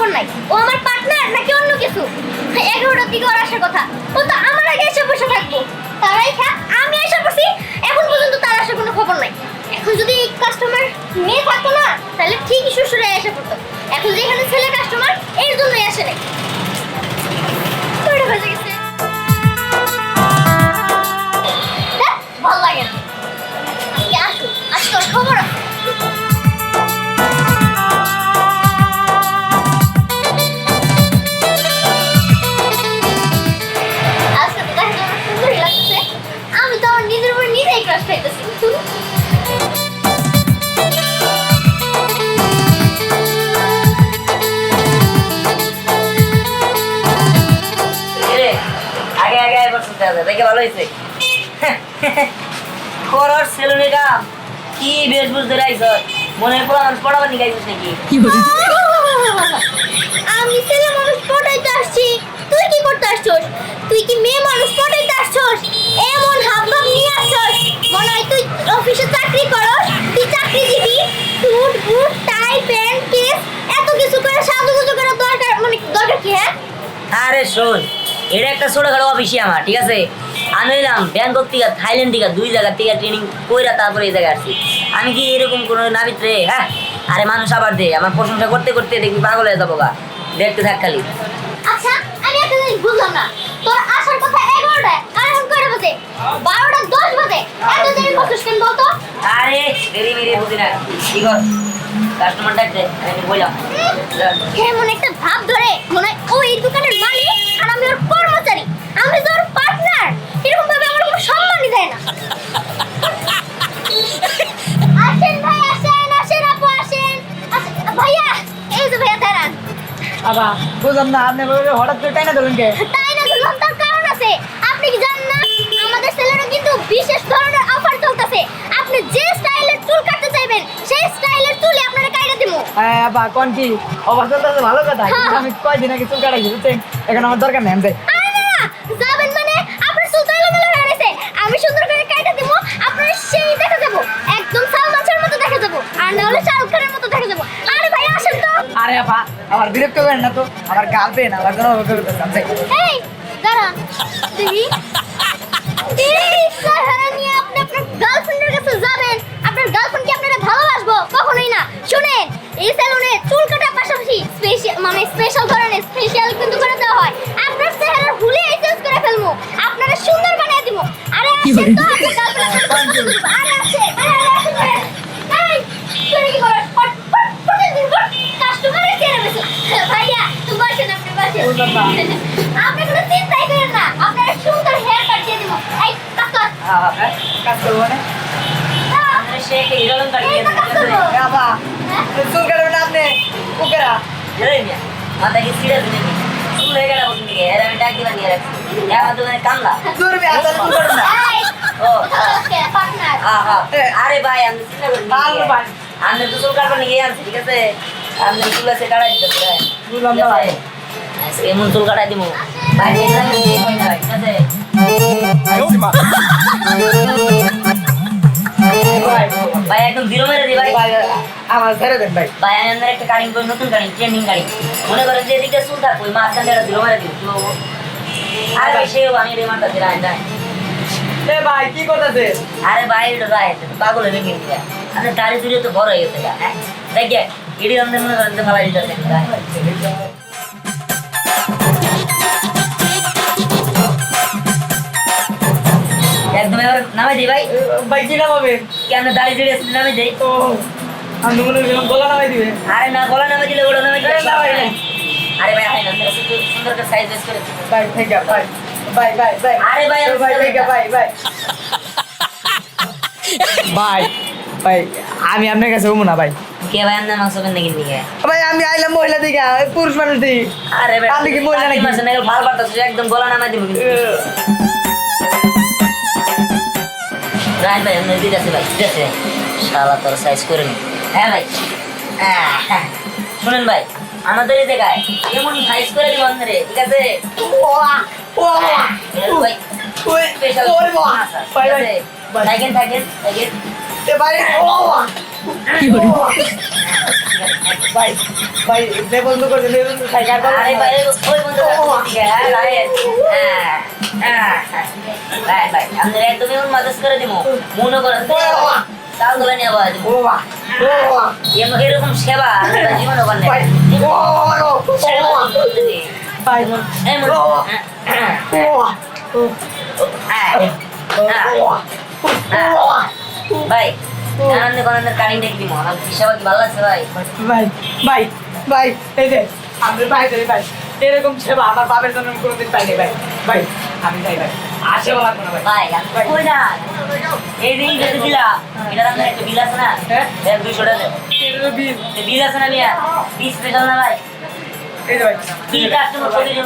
খবর নাই। ও আমার পার্টনার নাকি অন্য কিছু? 11টার দিকে ওর আসার কথা। ও তো আমার আগে এসে বসে থাকবো। তারাই খাক, আমি এসে বসি, এখন পর্যন্ত তার আসার কোনো খবর নাই। এখন যদি কাস্টমার মেয়ে থাকতো না, তাহলে ঠিকই শ্বশুরে এসে পড়তো। এখন যেখানে ছেলে কাস্টমার, এর জন্যই আসে নাই। তোরে বাজে গেছে। ভালো লাগে না। আজকে আসো, আজকে তোর খবর আছে। আজকে তো দেখে তোমার সুন্দরই লাগতেছে। আমি তো আমার নিজের উপর নিজেই ক্রাশ খাইতেছি। আগে আগে বসতে হবে, দেখে ভালো হয়েছে। খরচ সেলুনে কাম কি বেশ বুঝতে রাইছ, মনে পড়া মানুষ পড়াবার নি গাইছিস নাকি? আমি ছেলে মানুষ পটাইতে আসছি, তুই কি করতে আসছস? তুই কি মেয়ে মানুষ পটাইতে আসছস? এমন হাবভাব নিয়ে আসছস মনে হয় তুই অফিসে চাকরি করস, তুই চাকরিজীবী। স্যুট বুট টাই প্যান্ট কেস এত কিছু করে সাজুগুজু করে দরকার, মানে দরকার কি? হ্যাঁ আরে শোন, এটা একটা ছোটখাটো অফিসই আমার, ঠিক আছে? আমি এলাম ব্যাংকক থেকে থাইল্যান্ড থেকে 2 জায়গা থেকে ট্রেনিং কইরা তারপরে এই জায়গায় আসছি। আমি কি এরকম কোনো নাবিত রে? হ্যাঁ, আরে মানুষ আবার দে, আমার প্রশংসা করতে করতে দেখবি পাগল হয়ে যাবো গা। দেখতে থাক খালি। আচ্ছা, আমি একটা জিনিস বুঝলাম না, তোর আসার কথা 11টায়, আর এখন কয়টা বাজে? 12:10 বাজে। এত দেরি করছিস কেন বলতো? আরে দেরি মেরি বুঝি না, কি কর কাস্টমার ডাকছে, আমি বললাম কেমন একটা ভাব ধরে মনে হয় ও এই দোকানের মালিক আর আমি ওর কর্মচারী, আমি তো ওর পার্টনার। এরকম ভাবে আমার কোনো সম্মানই দেয় না। আসেন ভাই, আসেন আসেন আপু, আসেন ভাইয়া। এই যে ভাইয়া দাঁড়ান। আবা বুঝলাম না, আপনি হঠাৎ করে টাইনা ধরুন কে? তাই না, ধরলাম তার কারণ আছে। আপনি কি জানেন না আমাদের ছেলেরা কিন্তু বিশেষ ধরনের অফার চলতেছে। আপনি যে স্টাইলের চুল কাটতে চাইবেন সেই স্টাইলের চুলই আপনারা কাইটা দেবো। হ্যাঁ আবা কোন কি অবস্থা তো ভালো কথা, কিন্তু আমি কয়দিন আগে চুল কাটাইছি বুঝছেন, এখন আমার দরকার নেই। আমি যাই। আরে না না, যাবেন মানে আপনার চুল তো এলোমেলো হয়ে গেছে, আমি সুন্দর করে কাইটা দেব, আপনারা সেই দেখা যাবো, একদম সালমান শাহর মতো দেখা যাবো, আর না হলে শাহরুখ খানের মতো দেখা যাবো। আরে ভাই আসেন তো। আরে আপা আমার বিরক্ত করেন না তো, আমার গার্লফ্রেন্ড আমার জন্য অপেক্ষা করতেছে। আমি যাই। এই দাঁড়ান দেখি, এই চেহারা নিয়ে আপনি আপনার গার্লফ্রেন্ডের কাছে যাবেন? আপনার গার্লফ্রেন্ড কি আপনারা ভালোবাসবো? কখনোই না। শুনেন, এই সেলুনে চুল কাটার পাশাপাশি স্পেশাল ধরনের স্পেশাল কিন্তু করে দেওয়া হয়। আপনার চেহারা ভুলে চেঞ্জ করে ফেলবো, আপনারা সুন্দর বানিয়ে দিব। আরে আসেন তো, আপনার গার্লফ্রেন্ড। আরে আসেন, আরে আসেন। এই তুই কি করছ? কাস্টমারে চেনে বেশি। ভাইয়া তুমি বসেন, আপনি বসেন। আপনি কোনো চিন্তাই করেন না, আপনার সুন্দর হেয়ার কাট দিয়ে দিব। এই কাজ কর। কাজ করবো না? আমরা শেখে হিরোলন কাটিয়ে এই তো কাজ করবো। এ আপা চুল কাটবেন আপনি কুকেরা? হেরে মিয়া মাথা কি সিরিয়াস নেই, চুল হয়ে গেল বলতে গিয়ে এর আমি ডাক দিবা নিয়ে রাখছি। আমার দোকানে কামলা দূর বে আসলে চুল কাটবেন না। এই ও ওকে পার্টনার। আরে ভাই আমি চিন্তা করি ভালো ভাই। আমি তো চুল কাটবার নিয়ে আনছি, ঠিক আছে? আমি চুল আছে কাটাই দিতে ভাই, বুঝলাম না ভাই। আজকে এমন চুল কাটাই দিব ভাই, ঠিক আছে? ভাই একদম জিরো মেরে দি ভাই। ভাই আমার ছেড়ে দেন ভাই। ভাই আমি আপনার একটা কাটিং করি, নতুন কাটিং, ট্রেন্ডিং কাটিং। মনে করেন যে এদিকে চুল থাকবো, ওই মাঝখান দিয়ে জিরো মেরে দিব। আরে ভাই সেও আমি রেমারটা দিলাম না। এ ভাই কি করতেছে? আরে ভাই এটা ভাই পাগল হয়ে গেছে, আপনার দাড়ি দুড়ি তো বড় হয়ে গেছে। হ্যাঁ দেখে এটি আমাদের মনে করেন যে ভালো দিতেছে। একদম এবার নামাই দিই ভাই। ভাই কি নাম হবে? কেন দাড়ি দুড়ি আসলে নামাই দিই? ও আমি মনে করলাম গলা নামাই দিবে। আরে না, গলা নামাই দিলে ওটা নামাই দিলে না ভাই, না। আরে ভাই হয় না, সুন্দর করে সাইজ বেস করে। ভাই ঠিক আছে ভাই। ভাই ভাই ভাই। আরে ভাই, ভাই ঠিক আছে ভাই ভাই। ভাই ভাই আমি আপনার কাছে হবো না ভাই। কে ভাই আপনার মাংস কেন কিনতে গিয়ে? ভাই আমি আইলাম মহিলা দিকে, পুরুষ মানুষ দিই। আরে ভাই আপনি কি মহিলা নাকি? মাসে নাকি ভালো পারতাছিস, একদম গলা নামাই দিব কিন্তু। রাইট ভাই, আমি দিতে আছে ভাই, ঠিক আছে? শালা তোর সাইজ করে নি। হ্যাঁ ভাই, হ্যাঁ শুনেন ভাই, আমাদের এই জায়গায় এমনই সাইজ করে দিব আপনারে, ঠিক আছে? ওয়া ওয়া ভাই ওই স্পেশাল ওরে বাবা ভাই ভাই থাকেন থাকেন থাকেন। এ ভাই ওয়া কি ভাই ভাই যে বন্ধু করছে যে বন্ধু খাই কার বাবা আরে ভাই ওই বন্ধু হ্যাঁ ভাই ভাই ভাই আমি একদমই ওর মাদাস করে দিব মনে করেন চাল গুলো নিয়ে আবার ও বাবা ও বাবা এরকম সেবা জীবন ওখানে ভাই ও ভাই ভাই আনন্দ আনন্দের কাহিনী দেখি দিব আমার সেবা কি ভালো লাগছে ভাই ভাই ভাই ভাই এই যে আমি ভাই করি ভাই এরকম সেবা আমার বাবার জন্য আমি কোনোদিন পাইনি ভাই ভাই আমি যাই ভাই আসে বলা কোনো ভাই ভাই আমি কই না এই দিন যেতে দিলাম এটা আপনার একটা বিল আছে না হ্যাঁ 200 টাকা এর বিল বিল আছে না মিয়া বিল স্পেশাল না ভাই এই যে ভাই কি কাস্টমার প্রতিদিন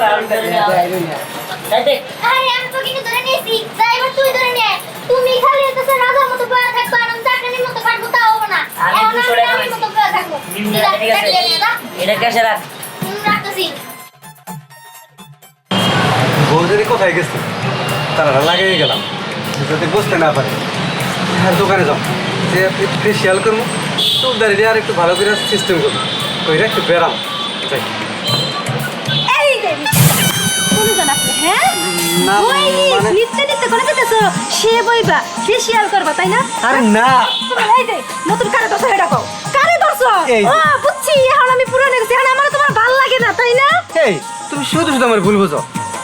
তাই দেখ আরে আমি তো কিন্তু ধরে নিয়েছি ড্রাইভার তুই ধরে নে তুমি খালি এতছে রাজার মতো বয়া থাকতো আর আমি চাকরির মতো কাটবো তাও হবে না আমি এখন 200 টাকা আমি মতো বয়া থাকবো ঠিক আছে এটা ক্যাশে রাখ রাখতেছি বৌদি কোথায় গেছে তারা লাগিয়ে গেলাম যদি বুঝতে না পারে হ্যাঁ দোকানে যাও যে ফেসিয়াল করবো চুল দাঁড়িয়ে আর একটু ভালো করে সিস্টেম করবো ওইটা একটু বেরাম যাই এই দেবী কোন জন আপনি হ্যাঁ না ওই মানে নিত্য নিত্য কোন যেতেছো সে বইবা ফেসিয়াল করবা তাই না আরে না তুমি এই যে নতুন কারে দছ এটা কও কারে দছ এই যে। ও বুঝছি এখন আমি পুরো গেছি এখন আমার তোমার ভালো লাগে না তাই না এই তুমি শুধু শুধু আমার ভুল বুঝো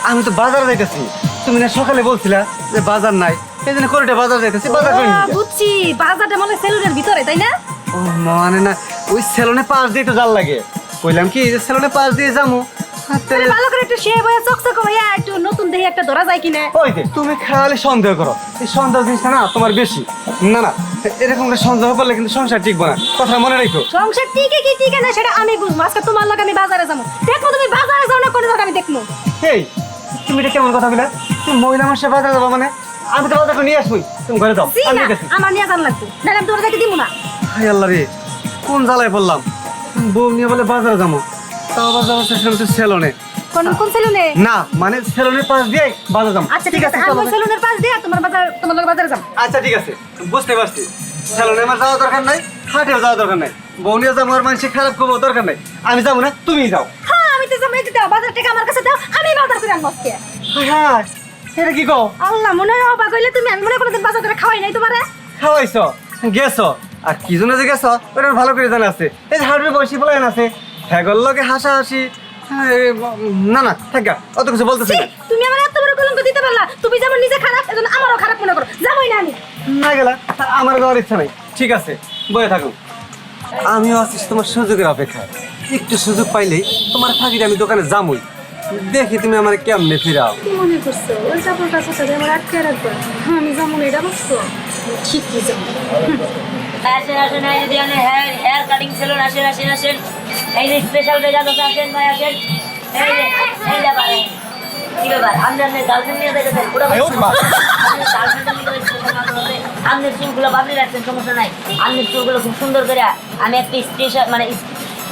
আমি তো বাজারে যাইতেছি তুমি না সকালে বলছিলা যে বাজার নাই এই জন্য কোনটা বাজার যাইতেছি বাজার করে ও, নিতে। বুঝছি বাজারটা মনে সেলুনের ভিতরে তাই না ও মানে না ওই সেলুনে পাশ দিয়ে তো জাল লাগে কইলাম কি যে সেলুনে পাশ দিয়ে যাবো আর তুমি তাহলে- ভালো করে একটু সে বইয়া চকচক হইয়া একটু নতুন দেহে একটা ধরা যায় কিনা ওই যে তুমি খালি সন্দেহ করো এই সন্দেহ জিনিসটা না তোমার বেশি না না এরকম করে সন্দেহ করলে কিন্তু সংসার টিকবো না কথা মনে রেখো সংসার টিকে কি টিকে না সেটা আমি বুঝবো আজকে তোমার লগে আমি বাজারে যাবো দেখো তুমি বাজারে যাও না কোন জায়গা আমি দেখবো এই তুমি এটা কেমন কথা বলে তুমি মহিলা মানুষের বাজার যাবো মানে আমি তো বাজার করে নিয়ে আসবো তুমি ঘরে যাও জি আমি না গেছি আমার নিয়ে জান লাগতো নাহলে আমি তোর যাইতে দিব না হাই আল্লাহ রে কোন জ্বালায় বললাম বউ নিয়ে বলে বাজারে যাবো তাও আবার যাবো সেলুনে কোন কোন সেলুনে না মানে সেলুনের পাশ দিয়ে বাজার যাবো আচ্ছা ঠিক আছে আমি সেলুনের পাশ দিয়ে তোমার বাজার তোমার লগে বাজারে যাব আচ্ছা ঠিক আছে বুঝতে পারছি সেলুনে আমার যাওয়া দরকার নাই হাটেও যাওয়া দরকার নাই বউ নিয়ে যাবো আর মানুষের খারাপ করবো দরকার নাই আমি যাবো না তুমিই যাও হ্যাঁ আমি তো যাবো এই যে দাও বাজার টাকা আমার কাছে দাও আমি বাজার করে আনবো আজকে হ্যাঁ এটা কি কও আল্লাহ মনে হয় অবাক হইলে তুমি আমি মনে কোনোদিন বাজার করে খাওয়াই নাই তোমারে খাওয়াইছো গেছো আর কি জন্য যে গেছো ওটা ভালো করে জানা আছে এই যে হাড়বে বসি বলে আছে হ্যাঁ লোকে হাসাহাসি না না থাকা অত কিছু বলতেছি ছি, না তুমি আমার এত বড় কলঙ্ক দিতে পারলা তুমি যেমন নিজে খারাপ এজন্য আমারও খারাপ মনে করো যাবোই না আমি না গেলা আমার যাওয়ার ইচ্ছা নাই ঠিক আছে বয়ে থাকুন আমিও আছি তোমার সুযোগের অপেক্ষায় একটু সুযোগ পাইলেই তোমার ফাঁকিতে আমি দোকানে যামই দেখি তুমি আমার কেমনে ফিরাও কি মনে করছো ওইটা পড়টা সাথে আমার আটকে রাখবে আমি যেমন এটা বুঝছো ঠিক কি যাবো আসেন আসেন এই যে আপনি হেয়ার কাটিং সেলুন আসেন আসেন আসেন এই যে স্পেশাল বেজাজ আছে আসেন ভাই আসেন এই যে ভাই কি ব্যাপার আপনার গার্লফ্রেন্ড নিয়ে দেখেছেন পুরো আপনার চুলগুলো বাবলি রাখছেন সমস্যা নাই আপনার চুলগুলো খুব সুন্দর করে আমি একটা স্পেশাল মানে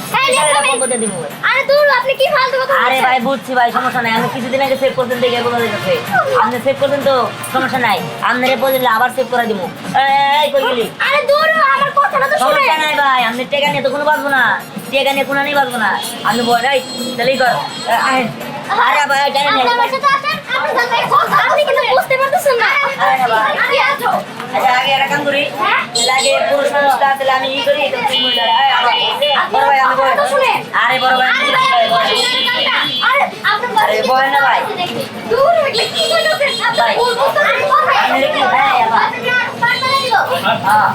স্পেশাল দিব আরে দূর আপনি কি ফালতু কথা আরে বলছেন? ভাই বুঝছি ভাই সমস্যা নাই আমি কিছুদিন আগে সেভ করতেন দেখে বলে দিতেছে আপনি সেভ করতেন তো সমস্যা নাই আপনার এরপর দিলে আবার সেভ করে দিব এই কই গেলি আরে দূর আমার কথাটা তো শুনে সমস্যা নাই ভাই আপনি টেকা নিয়ে তো কোনো বাঁচবো না টেকা নিয়ে কোনো নেই বাঁচবো না আপনি বল এই তাহলেই কর আরে ভাই জানি আপনি আমার সাথে আসেন আপনি জানেন আপনি কিন্তু বুঝতে পারতেছেন না আরে ভাই। আপনি আসো আচ্ছা আগে একটা কাম করি তাহলে আগে পুরুষ মানুষটা তাহলে আমি ই করি তো তিন মহিলা বড় ভাই আমি বল আরে বড় ভাই আমি আরে আপনার আরে বল না ভাই দূর হইলে কি কইতেছেন আপনি ভুল বুঝতেছেন আপনি কি ভাই আবার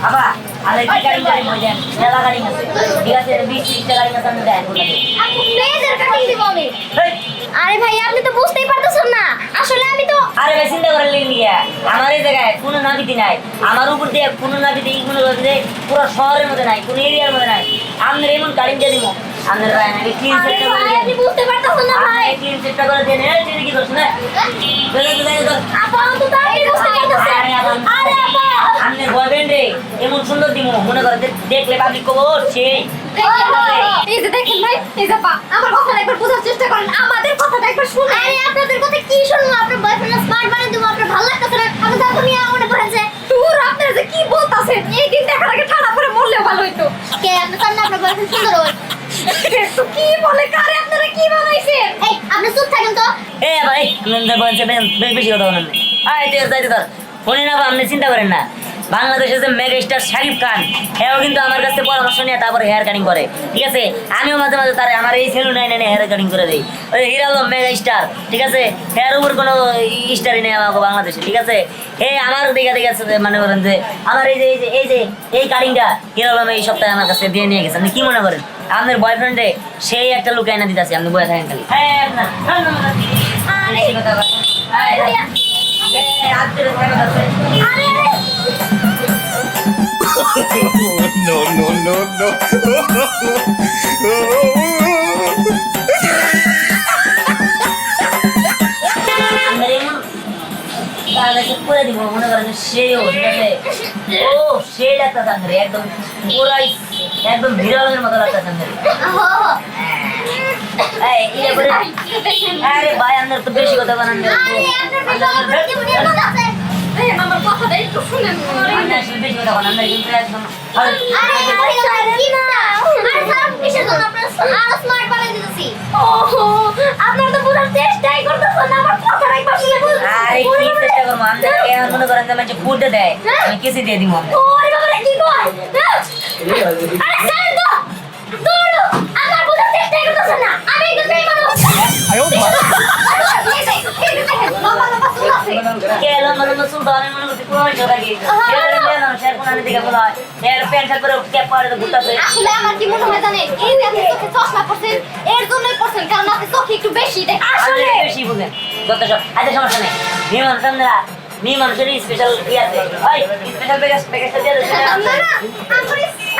আবার আরে কি গাড়ি গাড়ি মজা মেলা গাড়ি আছে ঠিক আছে 20-30 গাড়ি আছে আমি দেন বলে আপনি মেয়েদের কাটিং দিব আমি এই আরে ভাই আপনি তো বুঝতেই পারতেছেন না আসলে আমি তো আরে ভাই চিন্তা করে লিখে নিয়ে আমার এই জায়গায় কোনো নাবিতি নাই আমার উপর দিয়ে কোনো নাবিতি কোনো পুরো শহরের মধ্যে নাই কোনো এরিয়ার মধ্যে নাই আপনার এমন গাড়ি দিয়ে দিব আপনার ভাই আমি ক্লিন আরে সেটটা করে ভাই দিই আপনি বুঝতে পারতেছেন না ভাই ক্লিন সেটটা করে দেন এই তুই কি করছ না চলে চলে আপা তো তাই বুঝতে পারতেছেন আরে আপা আপনার বয়ফ্রেন্ড রে এমন সুন্দর দিব মনে করে দেখলে পাবলিক কবো সেই এই যে দেখেন ভাই এই যে পা আমার কথাটা একবার বোঝার চেষ্টা করেন আমাদের কথাটা একবার শুনুন আরে আপনাদের কথা কি শুনবো আপনার বয়ফ্রেন্ড স্মার্ট বানিয়ে দেবো আপনার ভালো লাগতেছে না আমি তো এখনই মনে করেন যে দূর আপনারা যে কি বলতাছেন এই দিন দেখার আগে ঠাড়া করে মরলেও ভালো হইতো কে আপনি চান না আপনার বয়ফ্রেন্ড বলে কারে আপনারা কি বানাইছেন? এই আপনি চুপ থাকেন তো। এ ভাই বলছে বেশি কথা বলেন আয় তুই যাইতে ধর ফোনে না আপনি চিন্তা করেন না বাংলাদেশের যে মেগা স্টার শাকিব খান হ্যাঁ কিন্তু আমার কাছে পরামর্শ নিয়ে তারপরে হেয়ার কাটিং করে ঠিক আছে আমিও মাঝে মাঝে তারে আমার এই সেলুন এনে হেয়ার কাটিং করে দিই ওই হিরা আলম মেগা স্টার ঠিক আছে হেয়ার উপর কোনো স্টারই নেই আমাকে বাংলাদেশে ঠিক আছে আমার দেখা আছে মনে করেন যে আমার এই কাটিংটা হিরা আলম এই সপ্তাহে আমার কাছে দিয়ে নিয়ে গেছে আপনি কি মনে করেন আপনার বয়ফ্রেন্ডে সেই একটা লুক এনে দিতেছি আপনি বয়ে থাকেন খালি আরে ভাইয়া, আরে No, no, no, no. আমরা এমন তাদেরকে করে দিব মনে করেন সেও ঠিক আছে ও সেই লাগতেছে আমাদের একদম পুরাই একদম বিরলের মতো লাগতেছে আমাদের আরে ভাই আপনার তো বেশি কথা বানান আরে আপনার বেশি কথা বলতে মনে আছে। এই আমার কথাটা একটু শুনেন। আসলে বেশি কথা বানান কিন্তু একদম আরে কি না আর স্যার কিসের জন্য আপনারা আরো স্মার্ট বানাই দিতেছি। ওহো, আপনারা তো পুরো চেষ্টাই করতেছেন আমার কথাটাই পাশে বলতে। আরে কি চেষ্টা করবো আমাদের এখন মনে করেন যে মানে ফুটে দেয় আমি কেসি দিয়ে দিব আমরা ওরে বাবা কি কয়? আরে স্যার তো দৌড়ো, আমার পুরো চেষ্টাই করতেছেন না। আমি একদম মেয়ে মানুষ। কে এলো মানে সুলতান আমি মনে করছি কোন কথা কি শের কোন আনে দিকে বলা হয় এর প্যান্ট শার্ট পরে ক্যাপ পরে তো ঘুরতেছে আসলে আমার কি মনে হয় জানেন এই যে আপনি চোখে চশমা পড়ছেন এর জন্যই পড়ছেন কারণ আপনি চোখে একটু বেশি দেখেন। আসলে বেশি বুঝেন যত সব আচ্ছা সমস্যা নেই নির্মাণ চন্দ্রা মেয়ে মানুষের স্পেশাল ই আছে ওই স্পেশাল প্যাকেজটা দিয়ে দেন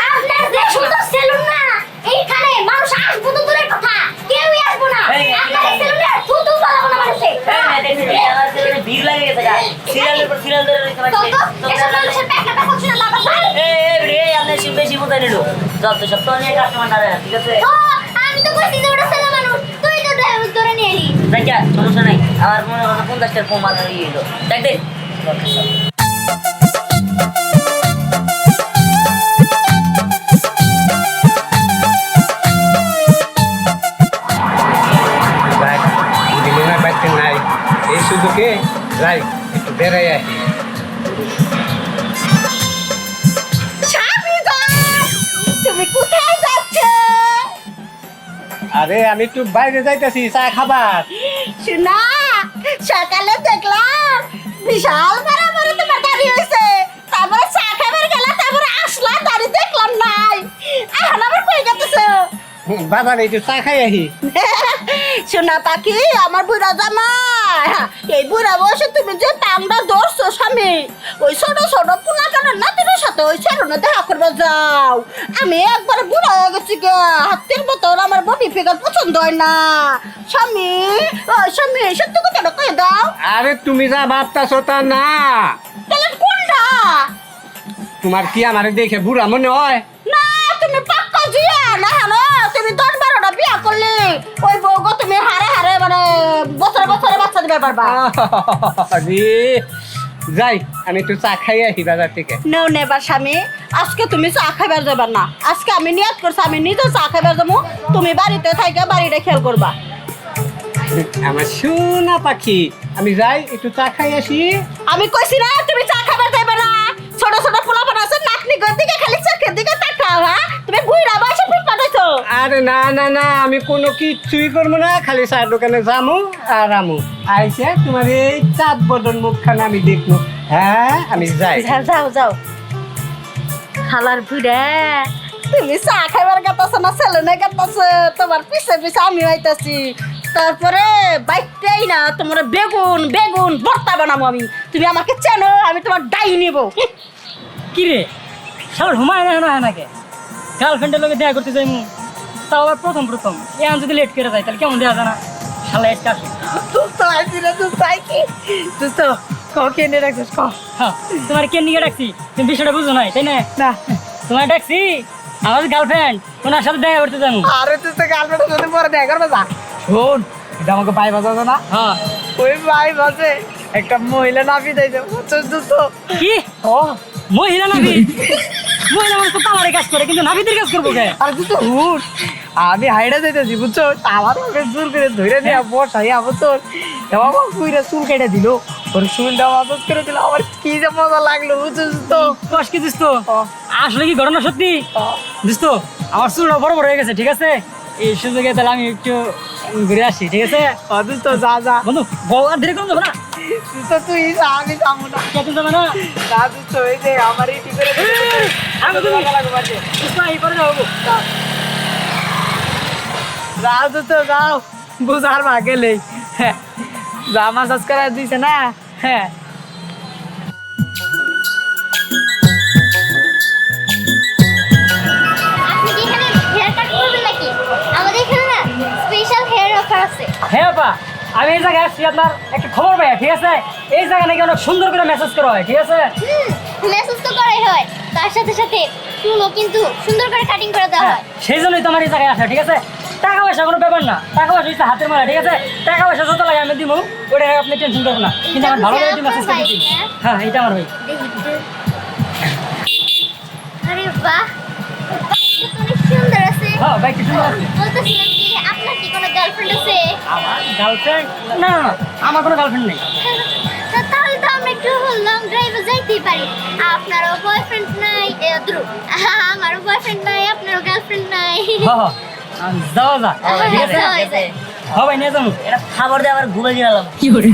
আপনার যে সুন্দর সেলুন না এইখানে মানুষ আসবো তো দূরের কথা কেউই আসবো না। আপনার এই সেলুনে শুধু পালাবো না মানুষে। আমার ছেলে ভিড় লাগে গেছে গা সিরিয়ালের পর সিরিয়াল ধরে রইতে তো পারছে তো এসব মানুষের প্যাকেটটা করছে না লাভ আছে। এই আপনি বেশি বুঝাই নিল যত সব তো নিয়ে কাস্টমার দাঁড়ায় ঠিক আছে ও আমি তো কইছি যে ওটা ছেলে মানুষ তুই তো ধরে নিয়ে এলি। দেখা সমস্যা নাই আমার মনে হয় 50টার ফোন বানানো ইয়ে হলো দেখ দেখ যাই দিলিমার বাড়িতে নাই এই সুযোগে যাই একটু বেড়াই আসি তুমি কোথায় যাচ্ছ? আরে আমি একটু বাইরে যাইতেছি চা খাবার শোনা সকালে দেখলাম বিশাল বড় তোমার গাড়ি হয়েছে তারপরে চা খাবার গেলা তারপরে আসলা গাড়ি দেখলাম নাই এখন আবার কই গেতেছ? বাজারে একটু চা খাই আহি শোনা পাখি আমার বুড়া জামাই এই বুড়া বয়সে তুমি যে টাংটা ধরছো স্বামী ওই ছোট ছোট পোলা কাটার নাতির সাথে ওই সেলুনে দেখা করবে যাও। আমি একবার বুড়া হয়ে গেছি গা হাতের মতন আমার বডি ফিগার পছন্দ হয় না স্বামী। ও স্বামী সত্যি কথাটা কয়ে দাও। আরে তুমি যা ভাবতাছো তা না তাহলে কোনটা? তোমার কি আমার দেখে বুড়া মনে হয় না তুমি পাক্কা জিয়া না না তুমি 10-12টা বিয়া করলে ওই বউগো তুমি হারে হারে মানে বছরে বছরে বাচ্চা দিবে পারবা। আরে যাই আমি একটু চা খাই আসি বাজার থেকে নো নেবার স্বামী আজকে তুমি চা খাইবার যাবা না আজকে আমি নিয়ত করছি আমি নিজে চা খাইবার যাবো তুমি বাড়িতে থাইকা বাড়িটা খেয়াল করবা। আমার সোনা পাখি আমি যাই একটু চা খাই আসি আমি কইছি না তুমি চা খাইবার যাইবা না ছোট ছোট পোলাপান আছে নাকনি গর দিকে খালি চোখের দিকে তাকাও হ্যাঁ তুমি বুইড়া বয়সে পিট পাঠাইছো। আরে না না না আমি কোনো কিছুই করবো না খালি চার দোকানে যামু আর আমু আইসে তোমার এই চাঁদ বদন মুখখানে আমি দেখবো হ্যাঁ আমি যাই যাও যাও যাও খালার বুড়া তুমি চা খাইবার গাতাছো না সেলুনে গাতাছো তোমার পিছে পিছে আমি হইতাছি তারপরে বাইকটাই না তোমার বেগুন বেগুন ভর্তা বানাবো আমি তুমি আমাকে চেনো আমি তোমার ডাই নিব। কি রে সবার হুমায় না হয় নাকি গার্লফ্রেন্ডের লোকে দেখা করতে যাই তাও আবার প্রথম এখন যদি লেট করে যায় তাহলে কেমন দেখা যায় না শালা এসে আসে দুস্থ আইছি রে দুস্থ আইছি দুস্থ ককে এনে রাখছিস ক হ্যাঁ তোমার কে নিয়ে ডাকছি তুমি বিষয়টা বুঝো নাই তাই না না তোমার ডাকছি আমার গার্লফ্রেন্ড ওনার সাথে দেখা করতে যাবো আরে তুই তো গার্লফ্রেন্ডের সাথে পরে দেখা করবে যা শোন এটা আমাকে ভাই বাজাতো না হ্যাঁ ওই ভাই বাজে একটা মহিলা নাপি দিয়েছে বুঝছিস দুস্থ কি ও মহিলা নাবি মহিলা মানুষ তো পালারে কাজ করে কিন্তু নাবিদের কাজ করবো কে আরে তুই তো হুট আমি হাইডা যাইতেছি বুঝছো আমার ওকে জোর করে ধরে নিয়ে বসাইয়া বুঝছো বাবা কুইরা চুল কেটে দিল ওর চুলটা মাসাজ করে দিল আমার কি যে মজা লাগলো বুঝছিস তো কষ্ট কি দিস তো আসলে কি ঘটনা সত্যি দিস তো আমার চুলটা বড় বড় হয়ে গেছে ঠিক আছে এই সুযোগে তাহলে আমি একটু ঘুরে আসি ঠিক আছে অদুস তো যা যা বন্ধু বউ আর ধীরে করুন যাবো না তো তুই যা আমি যাবো না কত যাবে না যা দুস তো এই যে আমার এই টিপে আমি তুমি এই করে যাবো যাও তো যাও বুঝার ভাগে নেই যা মাসাজ করা দিছে না হ্যাঁ আপনি কি এখানে হেয়ার কাট করবেন নাকি আমাদের এখানে না স্পেশাল হেয়ার অফার আছে হ্যাঁ আপা আমি এই জায়গায় আসছি আপনার একটা খবর পাই ঠিক আছে এই জায়গা নাকি অনেক সুন্দর করে মেসেজ করা হয় ঠিক আছে মেসেজ তো করাই হয় তার সাথে সাথে চুলও কিন্তু সুন্দর করে কাটিং করে দেওয়া হয় সেই জন্যই তো আমার এই জায়গায় আসা ঠিক আছে টাকা পয়সা কোনো ব্যাপার না টাকা পয়সা হচ্ছে হাতের মারা ঠিক আছে টাকা পয়সা যত লাগে আমি দিব ওটা আপনি টেনশন করবেন না কিন্তু আমার ভালো করে মেসেজ করে দিচ্ছি হ্যাঁ এটা আমার ভাই আরে বাহ অনেক সুন্দর আছে হ্যাঁ ভাই কি সুন্দর আছে বলতেছিলাম কি আপনার কি কোনো গার্লফ্রেন্ড আছে আমার গার্লফ্রেন্ড না না না আমার কোনো গার্লফ্রেন্ড নেই তাহলে তো আমরা একটু লং ড্রাইভে যাইতেই পারি আপনারও বয়ফ্রেন্ড নাই আমারও বয়ফ্রেন্ড নাই আপনারও গার্লফ্রেন্ড নাই হ্যাঁ যাও যা ঠিক আছে হ্যাঁ ভাই নিয়ে যাবো এটা খাবার দিয়ে আবার ঘুরে গেলাম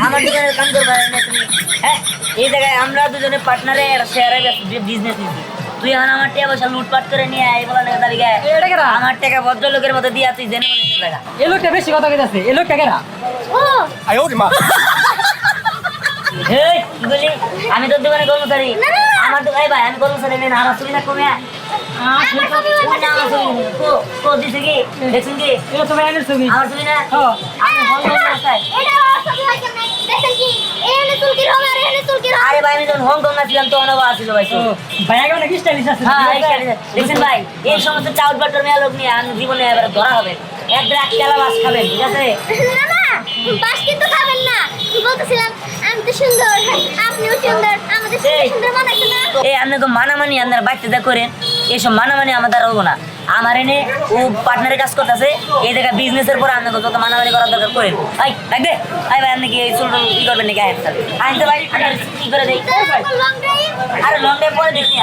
আমার দোকানের কাম করবা না তুমি হ্যাঁ এই জায়গায় আমরা দুজনে পার্টনারে শেয়ারে বিজনেস নিছি তুই এখন আমার টাকা পয়সা লুটপাট করে নিয়ে আয় বলা না দাবি গায়ে এটা কেরা আমার টাকা ভদ্রলোকের মতো দিয়া তুই জেনে মনে জায়গা এই লোকটা বেশি কথা কইতাছে এই লোকটা কেরা ও এই কি বলি আমি তোর দোকানে কর্মচারী আমার তো ভাই আমি কর্মচারী নেই না আমার সুবিধা কমে আমার ছবি ওই না আমার ছবি কো দিছে কি দেখছেন কি এটা তো ভাইয়ের ছবি আমার ছবি না হ্যাঁ আমি বন্ধ রাস্তায় এটা ওর ছবি হয় কেমনে দেখেন কি এখানে চুলকির হবে আর এখানে চুলকির হবে আরে ভাই আমি যখন হংকং আসছিলাম তো অনেক আসছিল ভাই তো ভাইয়াকে অনেক স্টাইলিশ আছে হ্যাঁ দেখছেন ভাই এই সমস্ত চাউট বাটর মেয়া লোক নিয়ে আমি জীবনে এবার ধরা হবে এক ড্রাক কেলা মাছ খাবেন ঠিক আছে না না বাস কিন্তু খাবেন না বলতেছিলাম আমি তো সুন্দর আপনিও সুন্দর আমাদের এই। সুন্দর মানাইছে না এই আপনি তো মানামানি আপনার বাড়িতে যা করেন এইসব মানামানি আমার দ্বারা হবো না আমার এনে ও পার্টনারের কাজ করতেছে এই জায়গায় বিজনেসের পর আপনাকে যত মানামানি করার দরকার করেন ভাই লাগবে ভাই ভাই আপনি কি এই চুল ই করবেন নাকি আনতে ভাই আপনার কি করে দেই লং ড্রাইভ আরে লং ডে পরে দেখি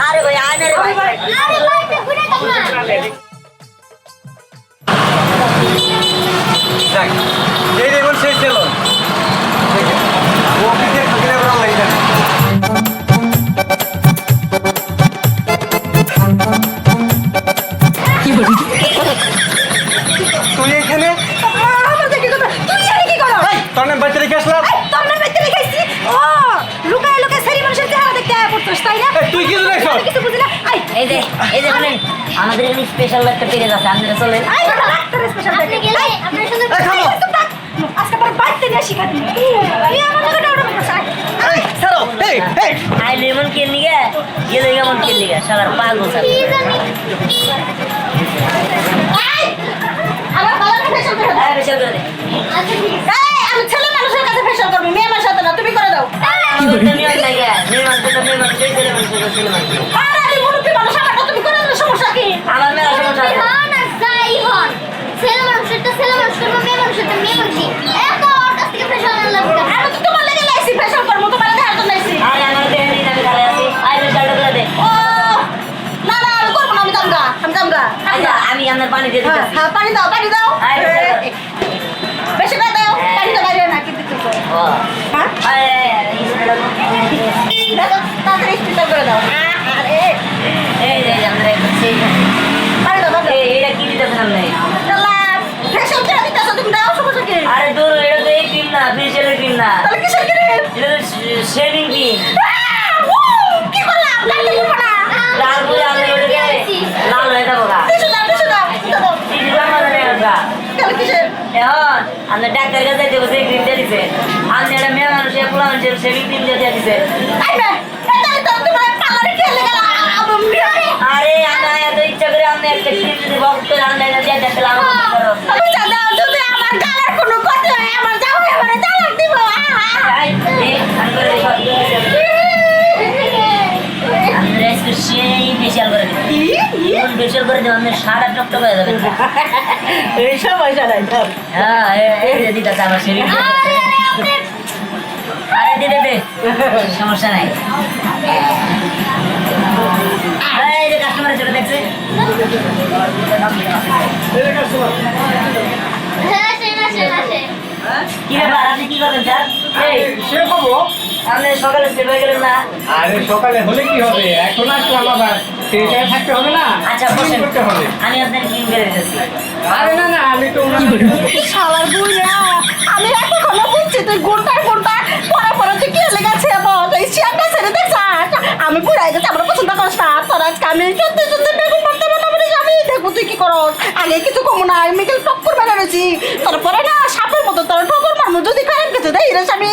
আরে ভাই আয় না রে ভাই আরে লাইটে ঘুরে দাও না দেখ এই দেখুন সেই সেলুন ও পিঠে খাকিলে বড় লাগে না তুই এখানে আমার দেখি কথা তুই এখানে কি করো তোর নাম বাড়িতে রেখে আসলাম তোমরা বাইতে রেখেছি ও লুকায় লুকায় সারি মানুষের চেহারা দেখতে আয়া পড়ছস তাই না এই, তুই কি দেখছ কিছু বুঝি না আই এই যে বলেন আমাদের এখানে স্পেশাল একটা পেরেজ আছে আপনারা চলেন আই বড় ডাক্তার স্পেশাল আপনি গেলে আপনার সুন্দর এই, থামো। আজকে তোর বাইতে নিয়ে শিখাতি তুই আমার লগে ওটা বসা এই ছাড়ো এই এই আই লেমন কে নিগে গেলে কেমন কে নিগে শালার পাগল স্যার কি জানি আমার ভালো করে ফেশন করে আরে বেশি করে দে আচ্ছা ঠিক আছে এই আমি ছেলে মানুষের কাছে ফেশন করব মেয়ে মানুষের সাথে না তুমি করে দাও আমি বলতে নিয়ে লাগে মেয়ে মানুষ সেই ছেলে মানুষ আরে আমি মুরব্বি মানুষ আমারটা তুমি করে দাও সমস্যা কি আমার মেলা সমস্যা আছে হন আর যাই হন ছেলে মানুষেরটা ছেলে মানুষ করবো মেয়ে মানুষেরটা মেয়ে মানুষই এত ওর কাছ থেকে ফ্রেশ হওয়ার লাগবে আমি তো তোমার লাগে লাইছি ফেশন করব তোমার লাগে হাত লাইছি আরে আমার দেহের আমি খারাপ আছি আই বেশি করে দে ও না না আমি করব না আমি দামগা আচ্ছা আমি আপনার পানি দিয়ে দিতেছি হ্যাঁ পানি দাও আয়, বেশি করে দাও পানি দাও বাইরে না কিন্তু ও হ্যাঁ আরে দেখো তাড়াতাড়ি স্পিকার করে দাও আরে এই যে আমরা সেই পানি দাও দাও এটা কি দিতেছেন আপনি তাহলে ফেশন করে দিতেছ তুমি দাও সমস্যা কি আরে দূর এটা তো এই ক্রিম না ফেশিয়ালের ক্রিম না তাহলে কিসের কিনে এটা তো শেভিং ক্রিম কি করলাম লাল করব না লাল করে আমি ওটাকে লাল হয়ে যাবো গা কিছু দাও এই যে আমার নেগা তাহলে কিসের এখন আপনি ডাক্তার কাছে যাইতে বসে ক্রিম দিয়ে দিছে আপনি একটা মেয়ে মানুষের পোলা মানুষের শেভিং ক্রিম দিয়ে দিছে আইবে তাহলে তো তোমার পার্লারে খেলে গেল আরে আমরা এত ইচ্ছা করে আপনি একটা ক্রিম যদি বক্স করে আনলে না দিয়ে দেখতে লাভ আমি জানা যদি আমার গালের কোনো ক্ষতি হয় আমার যাও এবারে তালাক দিব সেই ফেশিয়াল করে দেবেন ফেশিয়াল করে দেবেন আপনার সারা টকটক হয়ে যাবে এইসব পয়সা নাই ধর। হ্যাঁ এই যে দিতেছে আমার শরীর আরে আরে আপনি আরে দিতে দে সমস্যা নাই এই যে কাস্টমার এসে দেখছে হ্যাঁ আসে কি ব্যাপার আপনি কি করবেন স্যার এই সে পাবো আপনি সকালে সেভ হয়ে গেলেন না আরে সকালে হলে কি হবে এখন আর তো আলাদা সেইটাই থাকতে হবে না আচ্ছা বসেন করতে হবে আমি আপনার ক্লিন করে দিতেছি আরে না না আমি তো শালার বুইয়া আমি এখনো বুঝছি তুই ঘন্টায় ঘন্টা পরে তুই কি লেগেছে বল এই চেয়ারটা ছেড়ে দে চাট আমি পুরাই গেছি আমরা পছন্দ করিস না তোর আজকে আমি সত্যি সত্যি বেগুন করতে পারলাম না আমি দেখবো তুই কি করস আগে কিছু কম না আমি মিকেল টক্কর বেড়াচ্ছি তারপরে না সাপের মতো তোর ঠোকর মারমু যদি খারাপ কিছু দেয় রে আমি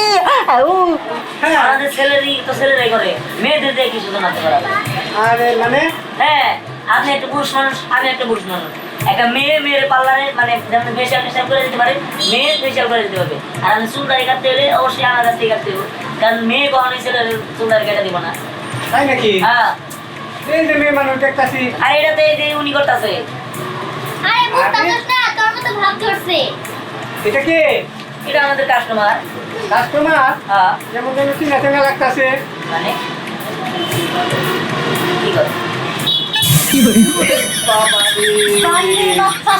আমাদের স্যালারি তো স্যালারি করে মেয়েদের দিয়ে কিছু জানাতে পারবে আরে মানে হ্যাঁ আপনি একটা পুরুষ মানুষ আমি একটা পুরুষ মানুষ একটা মেয়ের পার্লারে মানে যেমন ফেশিয়াল টেশিয়াল করে দিতে পারে মেয়ে ফেশিয়াল করে দিতে হবে আর আমি চুল দাড়ি কাটতে হলে অবশ্যই আমার কাছ থেকে কাটতে হবে কারণ মেয়ে কখনোই ছেলের চুল দাড়ি কেটে দিব না তাই নাকি হ্যাঁ এই যে মেয়ে মানুষ দেখতাছি আর এটা তো এই যে উনি করতেছে আরে বুঝতাছস না তোর মতো ভাব ধরছে এটা কে এটা আমাদের কাস্টমার কাস্টমার হ্যাঁ যেমন যেন চিনা চেনা লাগতাছে মানে কি করে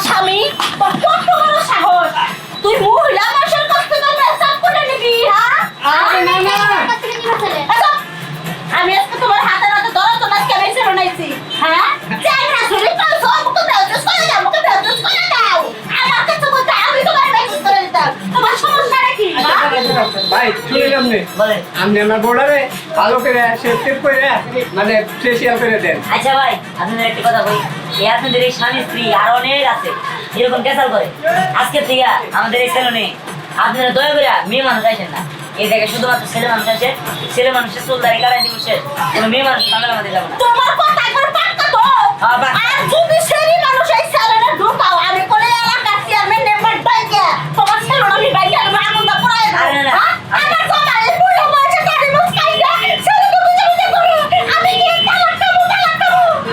স্বামী তোর কত বড় সাহস তুই মহিলা মানুষের কাছ থেকে মেসাজ করে নিবি হ্যাঁ আরে না না কাছ থেকে নিবা ছেলে এসব, আমি আজকে তোমার হাতে নাতে ধরো তোমার কেমন ছিল নাইছি হ্যাঁ চাই না শুনি পাও সব তো বেজস করে দাও মুখে বেজস করে দাও আমার কাছে বলতে আমি তোমার বেজস করে দিতাম তোমার সমস্যাটা কি ভাই শুনিলাম নে বলেন আপনি আমার বোর্ডারে ভালো করে সেভ করে মানে ফেসিয়াল করে দেন আচ্ছা ভাই আপনাদের একটা কথা বলি এই আপনাদের এই স্বামী স্ত্রী আর অনেক আছে এরকম ক্যাসাল করে আজকে থেকে আমাদের এই সেলুনে আপনারা দয়া করে মেয়ে মানুষ আসেন না এই জায়গায় শুধুমাত্র ছেলে মানুষ আসে ছেলে মানুষের চুল দাঁড়িয়ে কাটাই দিব শেষ কোনো মেয়ে মানুষ ঝামেলা আমাদের যাবো না তোমার কথা একবার পাক্কা তো হ্যাঁ, পাক্কা। আর যদি সেরি মানুষ এই স্যালারে ঢুকাও আমি কোলে এলাকা চেয়ারম্যান নেবার ডাইকে তোমার সেলুন আমি বাইকে আমি আগুনটা পুরাই দাও আরে না, না। আমার কথা এই বুড়ো বয়সে গাড়ি মুসকাই দে সেলুন বুঝে বুঝে করো আমি কি তালাক খাবো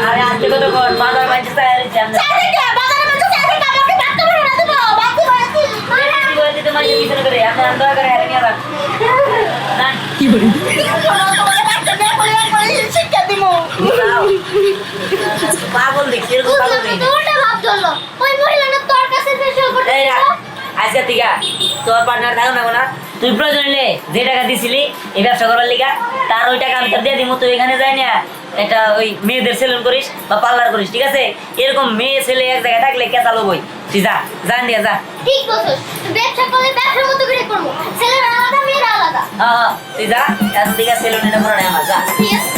আরে আজকে কত কর বাজার বাইতে চাই আর জান চারিদিকে বাজারে মধ্যে চারিদিকে আমাকে ডাক্তার বলে দেবো বাকি বলেছি কি করে দিতে মাঝে পিছনে করে আপনার দয়া করে হেরে নিয়ে যান না তোমাকে ডাক্তার নিয়ে বলে শিক্ষা দিব পাগল দেখছি এরকম পাগল বুঝলাম দেখি তো উল্টা ভাব ধরলো ওই মহিলাটা তোর কাছে ফেশিয়াল করতে এই রাখ দিলো। আজকে থেকে তোর পার্টনার থাকো না কোনা তুই প্রয়োজন হলে যে টাকা দিছিলি এই ব্যবসা করার লিগা তার ওই টাকা আমি তোর দিয়ে দিব তুই এখানে যাই না একটা ওই মেয়েদের সেলুন করিস বা পার্লার করিস ঠিক আছে এরকম মেয়ে ছেলে এক জায়গায় থাকলে কেতালো বই তুই যা জান দিয়ে যা ঠিক বলছস ব্যবসা করলে ব্যবসার মতো করে করবো ছেলেরা আলাদা মেয়েরা আলাদা হ্যাঁ তুই যা এখন থেকে সেলুন এটা করে আমার যা ঠিক আছে